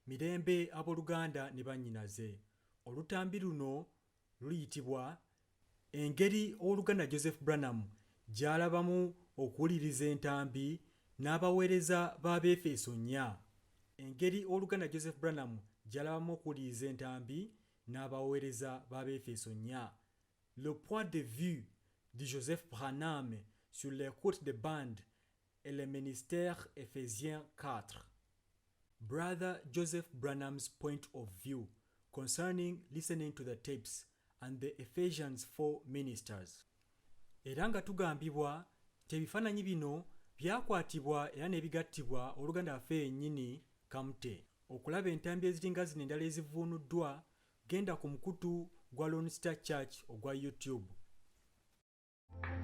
Mirembe abooluganda ne bannyinaze. Olutambi luno luyitibwa engeri owooluganda Joseph Branham gy'alabamu okuwuliriza entambi n'abaweereza b'Abeefeso 4. Engeri owooluganda Joseph Branham gy'alabamu okuwuliriza entambi n'abaweereza b'Abeefeso 4. Le point de vue de Joseph Branham sur l'écoute de bande et le ministère Éphésiens 4. Brother Joseph Branham's point of view concerning listening to the tapes and the Ephesians 4 ministers. Era nga tugambibwa ebifaananyi bino byakwatibwa era n'ebigattibwa oluganda waffe yennyini Kamte. Okulaba entambi eziringa zino endala ezivuunuddwa, genda ku mukutu gwa Lone Star Church ogwa YouTube.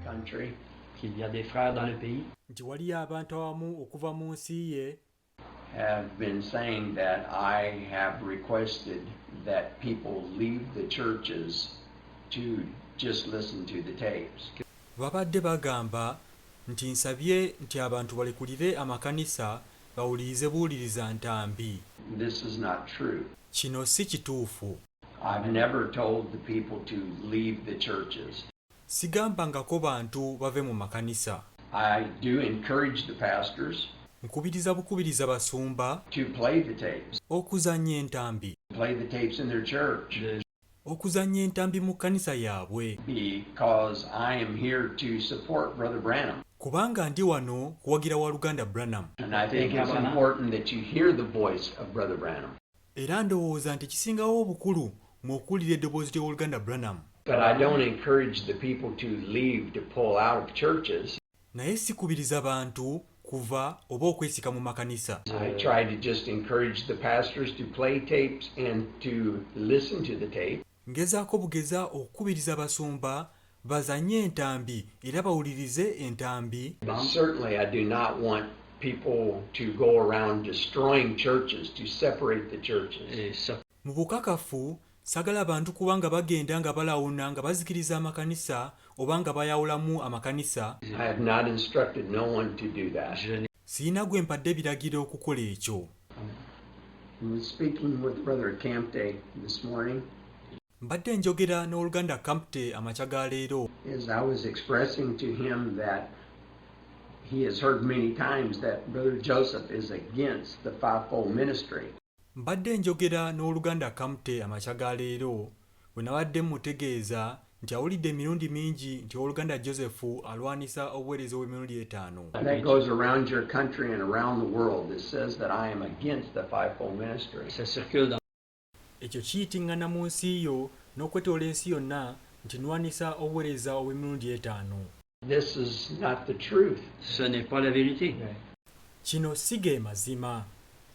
Country, qu'il y a des frères dans le pays, Nti waliyo abantu awamu okuva mu nsi ye have been saying that I have requested that people leave the churches to just listen to the tapes. babadde bagamba nti nsabye nti abantu balekulire amakanisa bawulirize buwuliriza ntambi. This is not true. Kino si kituufu. I've never told the people to leave the churches. Sigambangako bantu bave mu makanisa. I do encourage the pastors Nkubiriza bukubiriza basumba to play the tapes. okuzannya entambi. Play the tapes in their church. Okuzannya entambi mu kkanisa yaabwe. Because I am here to support Brother Branham. Kubanga ndi wano kuwagira wa Luganda Branham. And I think it's important that you hear the voice of Brother Branham. Era ndowooza nti kisingawo obukulu mu okuwulira eddoboozi ly'owooluganda Branham. But I don't encourage the people to leave, to pull out of churches. Naye sikubiriza bantu kuva oba okwesika mu makanisa. I try to just encourage the pastors to play tapes and to listen to the tape. Ngezaako bugeza okukubiriza basumba bazanye entambi era bawulirize entambi. But certainly I do not want people to go around destroying churches, to separate the churches. Mu bukakafu sagala abantu kubanga bagenda nga balawuna nga bazikiriza amakanisa oba nga bayawulamu amakanisa. I have not instructed no one to do that. Sirina gwe mpadde ebiragiro okukola ekyo. I was speaking with Brother Kamte this morning. Mbadde njogera n'oluganda Kamte amakya ga leero. As I was expressing to him that he has heard many times that Brother Joseph is against the fivefold ministry. Mbadde njogera n'oluganda Kamte amakya ga leero bwe nabadde mutegeeza nti awulidde emirundi mingi nti oluganda Joseph alwanisa obuweereza obw'emirundi 5. That goes around your country and around the world. It says that I am against the fivefold ministry. Ekyo kiyitiŋŋana mu nsi yo n'okwetoola ensi yonna nti nwanisa obuweereza obw'emirundi 5. This is not the truth. Ce n'est pas la vérité. Kino si ge mazima.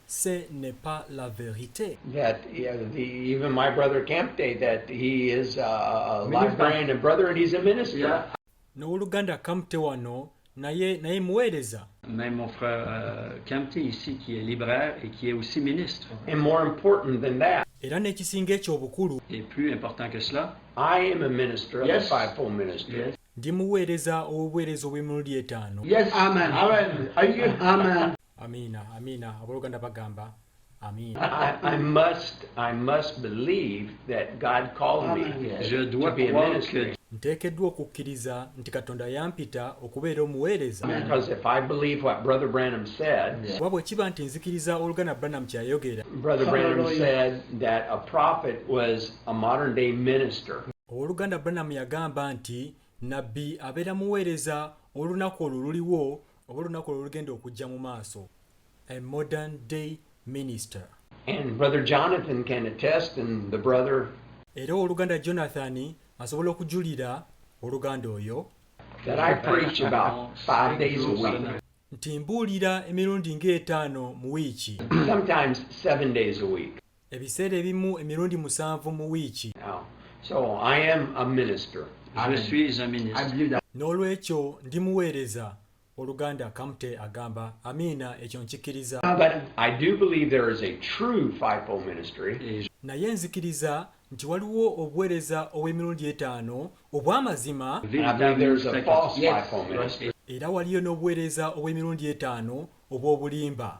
Ce n'est pas la vérité. That even my brother Kamte, that he is a librarian and brother and he's a minister. N'oluganda Kamte wano naye muweereza. Même mon frère Kamte ici qui est libraire et qui est aussi ministre. And more important than that, Era n'ekisinga eky'obukulu, Et plus important que cela, I am a minister of the fivefold ministry. Yes. ndi muweereza obweereza obw'emirundi 5. Yes, amen. Amen. Are you? Amen. Amina abooluganda bagamba amina. I must believe that God called me je to dois be a croire minister. que Nteekeddwa okukkiriza nti Katonda yampita okubeera omuweereza. Because if I believe what Brother Branham said, Kuba bwe kiba nti nzikiriza oluganda Branham kyayogera. Brother Branham said that a prophet was a modern day minister. Oluganda Branham yagamba nti nabbi abeera muweereza olunaku olwo luliwo oba olunaku olwo lugenda okujja mu maaso. A modern day minister. And Brother Jonathan can attest, and the brother, Era oluganda Jonathan asobola okujulira oluganda oyo that I preach about 5 days a week, nti mbuulira emirundi nga5 mu wiiki. sometimes 7 days a week. Ebiseera ebimu emirundi 7 mu wiiki. Now, so I am a minister. je suis un ministre. N'olwekyo ndi muweereza. Oluganda Kamte agamba amiina ekyo nkikkiriza. But I do believe there is a true fivefold ministry. Naye nzikiriza nti waliwo obuweereza obw'emirundi 5 obw'amazima, And I believe there's a false fivefold ministry. era waliyo n'obuweereza obw'emirundi 5 obw'obulimba.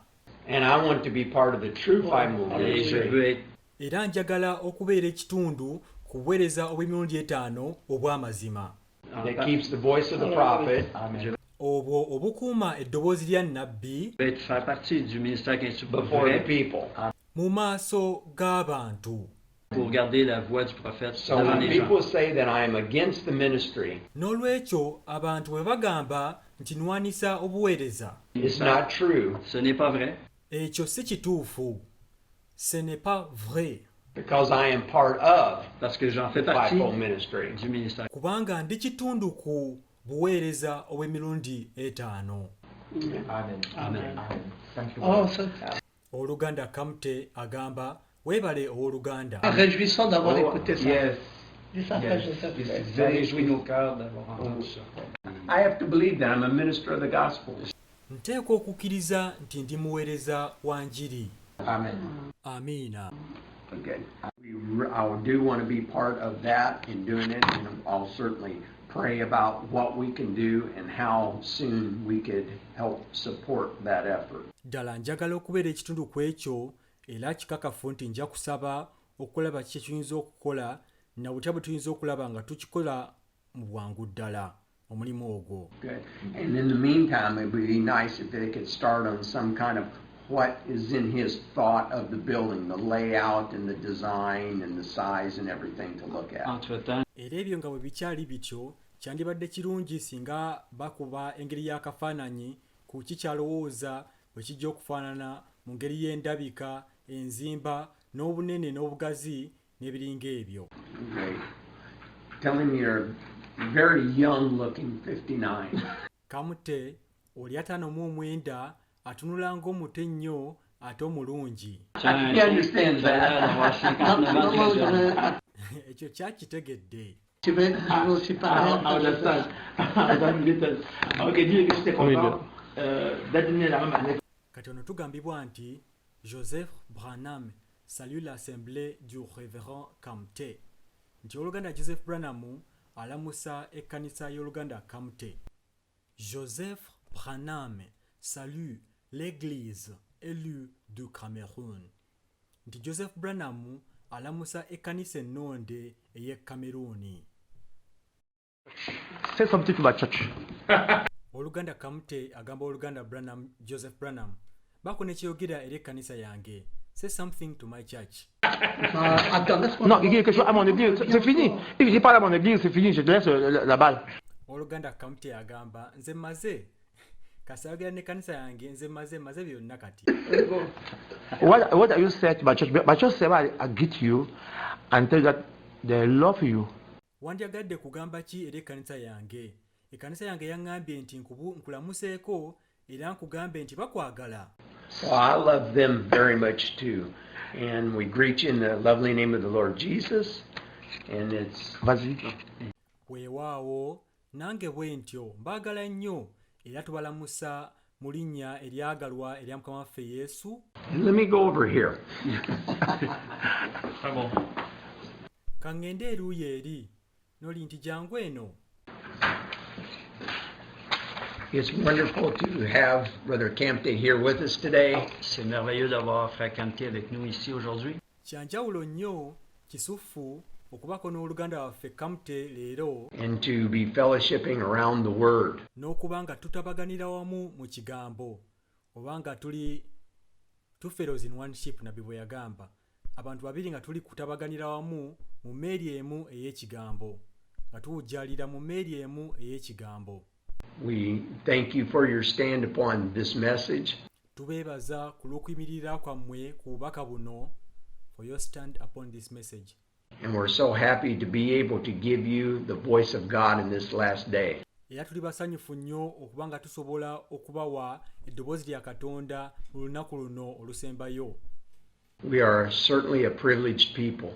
And I want to be part of the true five-move Et je ministry. veux être era njagala okubeera ekitundu ku buweereza obw'emirundi 5 obw'amazima That keeps the voice of the prophet obwo obukuuma eddoboozi lya nnabbi faire partie du ministère qui est before the people. mu maaso g'abantu. pour garder la voix du prophète So devant when les gens. people say that I am against the ministry, N'olwekyo abantu bwe bagamba nti nnwanisa obuweereza, it's not true Ce n'est pas vrai, ekyo si kituufu. Ce n'est pas vrai. because I am part of parce que j'en fais the partie fivefold ministry. du ministère. Kubanga ndi kitundu ku buweereza obw'emirundi 5. Amen. Amen. Thank you. Oh, Oluganda Kamte agamba weebale owooluganda. réjouissant d'avoir Oh, écouté ça. Yes. Dis ça, Yes. Joseph. Ça réjouit nos cœurs d'avoir entendu ça. I have to believe that I'm a minister of the gospel. Nteekwa okukkiriza nti ndi muweereza wa njiri. Amen. Amiina. Okay. I do want to be part of that in doing it, and I'll certainly pray about what we can do and how soon we could help support that effort. Ddala njagala okubeera ekitundu ku ekyo era kikakafu nti nja kusaba okulaba kiki ekiyinza okukola na butya bwe tuyinza okulaba nga tukikola mu bwangu ddala omulimu ogwo. Good. And in the meantime, it would be nice if they could start on some kind of what is in his thought of the building, the layout and the design and the size and everything to look at. Entre-temps, Era ebyo nga bwe bikyali bityo kyandibadde kirungi singa bakuba engeri y'akafaananyi ku kikyalowooza bwe kijja okufaanana mu ngeri y'endabika, enzimba, n'obunene n'obugazi n'ebiringa ebyo. Okay. Tell him you're very young looking, 59. Kamte oli 59 atunula ng'omuto ennyo ate omulungi. He understands d'avoir that. 59 ans Comment très jeune. Ekyo kyakitegedde. Tu veux aussi parler un peu de ça? Ok, dis que j'étais content d'être né la même année. Kati ono tugambibwa nti Joseph Branham salue l'assemblée du révérend Kamte. Nti oluganda Joseph Branham alamusa ekkanisa y'oluganda Kamte. Joseph Branham salue l'église élue du Cameroon. Nti Joseph Branham alamusa ekkanisa ennonde ey'e Cameroon. Say something to my church. Oluganda Kamte agamba oluganda Branham, Joseph Branham. Bako ne kyogera eri ekkanisa yange. Say something to my church. Attends, laisse-moi. Non, il dit quelque chose à mon église. C'est fini. Il dit parle à mon église, c'est fini. Je te laisse la balle. Oluganda Kamte agamba nze maze. Kasayogera n'ekkanisa yange nze maze byonna kati. What are you saying to my church? My church said I greet you and tell that they love you. Wandyagadde kugamba ki eri ekkanisa yange? Ekkanisa yange yaŋŋambye nti nkulamuseeko era nkugambe nti bakwagala. Well, I love them very much too. And we greet you in the lovely name of the Lord Jesus. And it's Vas-y. Weewaawo nange bwe ntyo mbaagala nnyo era tubalamusa mu linnya eryagalwa erya Mukama waffe Yesu. let me go over here. Ah bon. Kaŋŋende eruuyi eri n'oli nti jangu eno. It's wonderful to have Brother Kamte here with us today. C'est merveilleux d'avoir Frère Kamte avec nous ici aujourd'hui. Kyanjawulo nnyo kisufu okubako n'oluganda waffe Kamte leero And to be fellowshipping around the Word. n'okuba nga tutabaganira wamu mu kigambo oba nga tuli two fellows in one ship nabbi bwe yagamba abantu babiri nga tuli kutabaganira wamu mu mmeeri emu ey'ekigambo nga tuwujjalira mu mmeeri emu ey'ekigambo. We thank you for your stand upon this message. Tubeebaza ku lw'okuyimirira kwammwe ku bubaka buno, for your stand upon this message. And we're so happy to be able to give you the voice of God in this last day. Era tuli basanyufu nnyo okuba nga tusobola okubawa eddoboozi lya Katonda mu lunaku luno olusembayo. We are certainly a privileged people.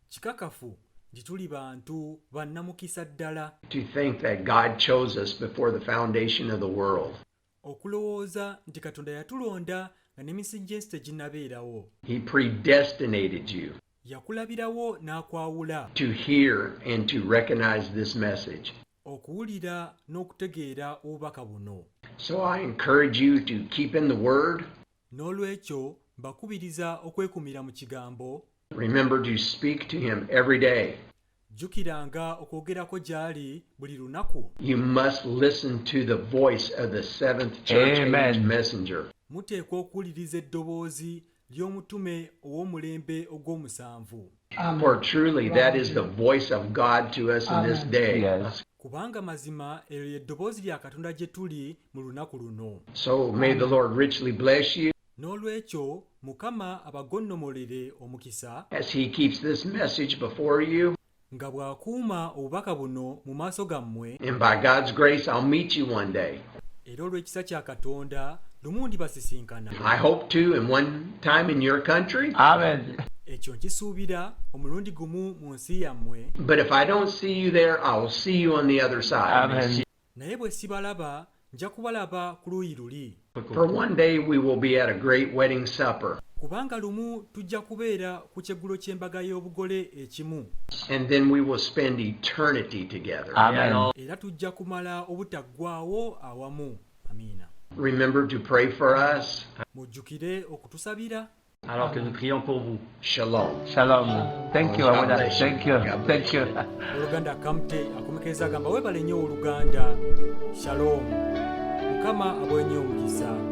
Kikakafu nti tuli bantu bannamukisa ddala To think that God chose us before the foundation of the world. okulowooza nti Katonda yatulonda nga n'emisingi teginnabeerawo. He predestinated you Yakulabirawo n'akwawula to hear and to recognize this message. okuwulira n'okutegeera obubaka buno. So I encourage you to keep in the Word, n'olwekyo bakubiriza okwekumira mu kigambo. Remember to speak to him every day. Jjukiranga okwogerako gy'ali buli lunaku. You must listen to the voice of the seventh church Amen. age messenger. Muteekwa okuwuliriza eddoboozi ly'omutume ow'omulembe ogw'omusanvu. For truly that is the voice of God to us in this day. Yes. Kubanga mazima eryo ly'eddoboozi lya Katonda gye tuli mu lunaku luno. So may the Lord richly bless you N'olwekyo Mukama abagonnomolere omukisa as he keeps this message before you. nga bw'akuuma obubaka buno mu maaso gammwe, And by God's grace, I'll meet you one day. era olw'ekisa kya Katonda lumu ndibasisinkana. I hope to in one time in your country. Amen. Ekyo nkisuubira omulundi gumu mu nsi yammwe, But if I don't see you there, I will see you on the other side. Amen. naye bwe sibalaba nja kubalaba ku luuyi luli. For one day we will be at a great wedding supper. Kubanga lumu tujja kubeera ku kyeggulo ky'embaga y'obugole ekimu, And then we will spend eternity together. Amen. era tujja kumala obutaggwaawo awamu. Amiina. Remember to pray for us. Mujjukire okutusabira. Alors que nous prions pour vous. Shalom. Shalom. Thank you, God Abuda. bless you. Thank you. God Thank bless you. Oluganda Kamte akomekeza agamba weebale nnyo Oluganda. Shalom. Mukama abwenye omukisa.